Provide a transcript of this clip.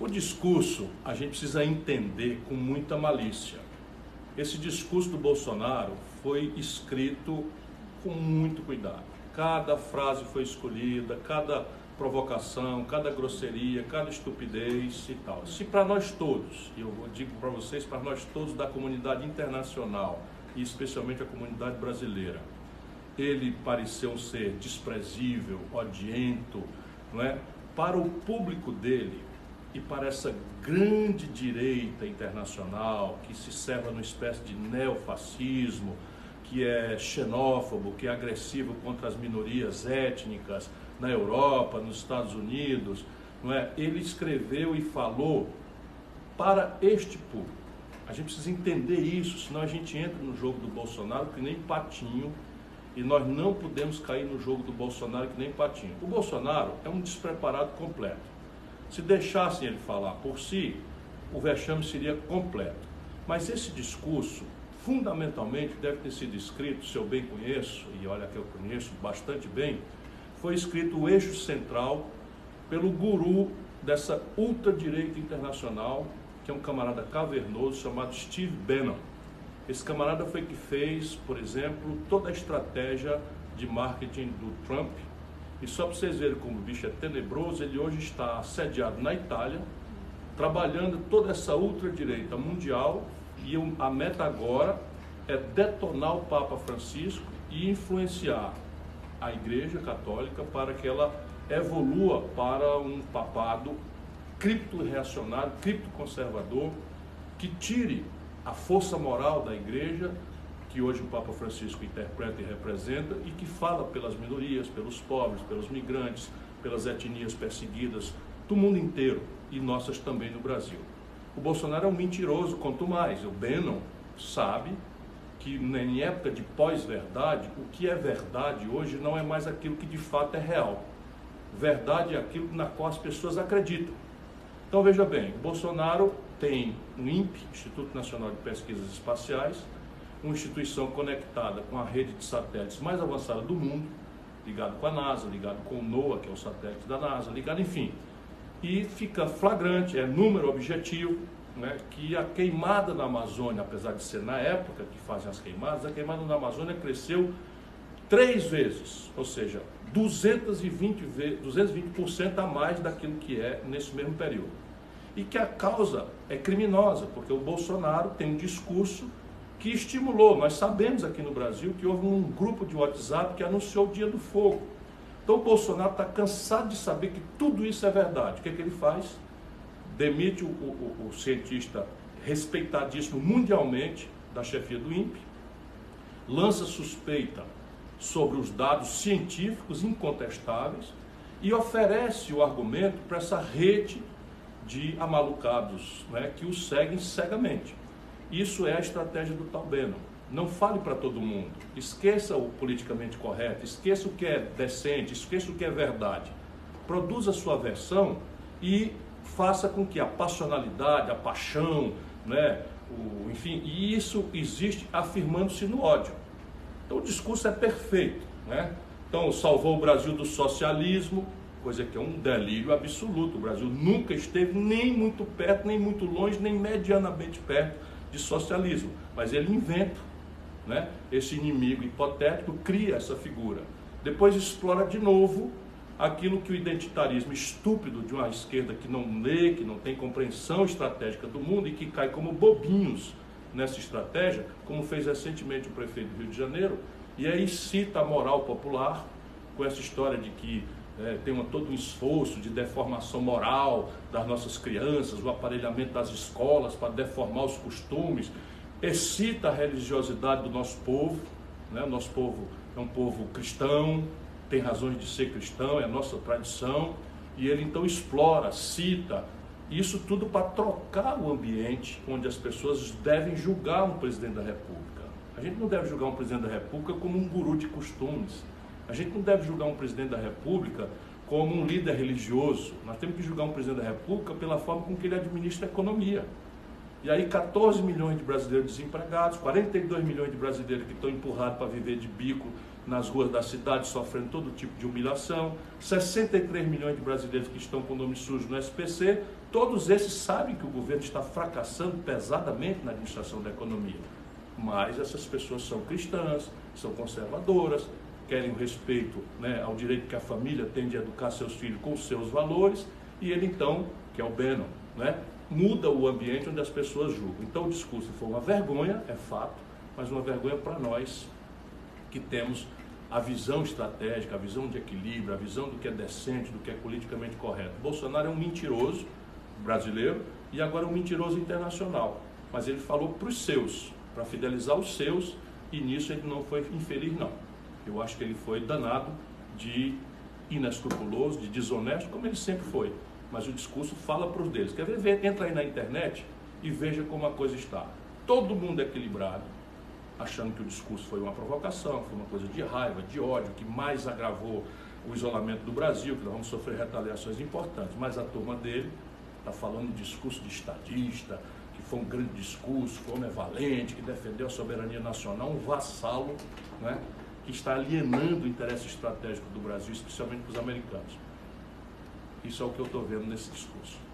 O discurso a gente precisa entender com muita malícia. Esse discurso do Bolsonaro foi escrito com muito cuidado. Cada frase foi escolhida, cada provocação, cada grosseria, cada estupidez e tal. Se para nós todos, e eu digo para vocês, para nós todos da comunidade internacional, e especialmente a comunidade brasileira, ele pareceu ser desprezível, odiento, não é? Para o público dele e para essa grande direita internacional que se serve numa espécie de neofascismo, que é xenófobo, que é agressivo contra as minorias étnicas na Europa, nos Estados Unidos, não é? Ele escreveu e falou para este público. A gente precisa entender isso, senão a gente entra no jogo do Bolsonaro que nem patinho, e nós não podemos cair no jogo do Bolsonaro que nem patinho. O Bolsonaro é um despreparado completo. Se deixassem ele falar por si, o vexame seria completo. Mas esse discurso, fundamentalmente, deve ter sido escrito, se eu bem conheço, e olha que eu conheço bastante bem, foi escrito o eixo central pelo guru dessa ultradireita internacional, que é um camarada cavernoso chamado Steve Bannon. Esse camarada foi que fez, por exemplo, toda a estratégia de marketing do Trump. E só para vocês verem como o bicho é tenebroso, ele hoje está sediado na Itália, trabalhando toda essa ultradireita mundial, e a meta agora é detonar o Papa Francisco e influenciar a Igreja Católica para que ela evolua para um papado cripto-reacionário, cripto-conservador, que tire a força moral da Igreja, que hoje o Papa Francisco interpreta e representa, e que fala pelas minorias, pelos pobres, pelos migrantes, pelas etnias perseguidas do mundo inteiro, e nossas também no Brasil. O Bolsonaro é um mentiroso, quanto mais. O Bannon sabe que em época de pós-verdade, o que é verdade hoje não é mais aquilo que de fato é real. Verdade é aquilo na qual as pessoas acreditam. Então veja bem, o Bolsonaro tem o INPE, Instituto Nacional de Pesquisas Espaciais, uma instituição conectada com a rede de satélites mais avançada do mundo, ligado com a NASA, ligado com o NOAA, que é o satélite da NASA, ligado, enfim. E fica flagrante, é número objetivo, né, que a queimada na Amazônia, apesar de ser na época que fazem as queimadas, a queimada na Amazônia cresceu 3 vezes, ou seja, 220% a mais daquilo que é nesse mesmo período. E que a causa é criminosa, porque o Bolsonaro tem um discurso que estimulou. Nós sabemos aqui no Brasil que houve um grupo de WhatsApp que anunciou o Dia do Fogo. Então o Bolsonaro está cansado de saber que tudo isso é verdade. O que é que ele faz? Demite o cientista respeitadíssimo mundialmente da chefia do INPE, lança suspeita sobre os dados científicos incontestáveis e oferece o argumento para essa rede de amalucados, né, que o seguem cegamente. Isso é a estratégia do tal Bannon. Não fale para todo mundo, esqueça o politicamente correto, esqueça o que é decente, esqueça o que é verdade. Produza a sua versão e faça com que a passionalidade, a paixão, né, enfim, e isso existe afirmando-se no ódio. Então o discurso é perfeito, né? Então salvou o Brasil do socialismo, coisa que é um delírio absoluto. O Brasil nunca esteve nem muito perto, nem muito longe, nem medianamente perto de socialismo. Mas ele inventa, né, esse inimigo hipotético, cria essa figura. Depois explora de novo aquilo que o identitarismo estúpido de uma esquerda que não lê, que não tem compreensão estratégica do mundo e que cai como bobinhos nessa estratégia, como fez recentemente o prefeito do Rio de Janeiro, e aí cita a moral popular com essa história de que tem todo um esforço de deformação moral das nossas crianças, o aparelhamento das escolas para deformar os costumes, excita a religiosidade do nosso povo, né? O nosso povo é um povo cristão, tem razões de ser cristão, é a nossa tradição, e ele então explora, cita, isso tudo para trocar o ambiente onde as pessoas devem julgar um presidente da República. A gente não deve julgar um presidente da República como um guru de costumes. A gente não deve julgar um presidente da República como um líder religioso. Nós temos que julgar um presidente da República pela forma com que ele administra a economia. E aí 14 milhões de brasileiros desempregados, 42 milhões de brasileiros que estão empurrados para viver de bico nas ruas da cidade, sofrendo todo tipo de humilhação, 63 milhões de brasileiros que estão com o nome sujo no SPC, Todos esses sabem que o governo está fracassando pesadamente na administração da economia, mas essas pessoas são cristãs, são conservadoras, querem o respeito, né, ao direito que a família tem de educar seus filhos com seus valores, e ele então, que é o Bannon, né, muda o ambiente onde as pessoas julgam. Então o discurso foi uma vergonha, é fato, mas uma vergonha para nós que temos a visão estratégica, a visão de equilíbrio, a visão do que é decente, do que é politicamente correto. Bolsonaro é um mentiroso brasileiro e agora um mentiroso internacional, mas ele falou para os seus, para fidelizar os seus, e nisso ele não foi infeliz não. Eu acho que ele foi danado de inescrupuloso, de desonesto, como ele sempre foi, mas o discurso fala para os deles. Quer ver? Entra aí na internet e veja como a coisa está. Todo mundo equilibrado, achando que o discurso foi uma provocação, foi uma coisa de raiva, de ódio, que mais agravou o isolamento do Brasil, que nós vamos sofrer retaliações importantes, mas a turma dele está falando de discurso de estadista, que foi um grande discurso, que o homem é valente, que defendeu a soberania nacional, um vassalo, né, que está alienando o interesse estratégico do Brasil, especialmente para os americanos. Isso é o que eu estou vendo nesse discurso.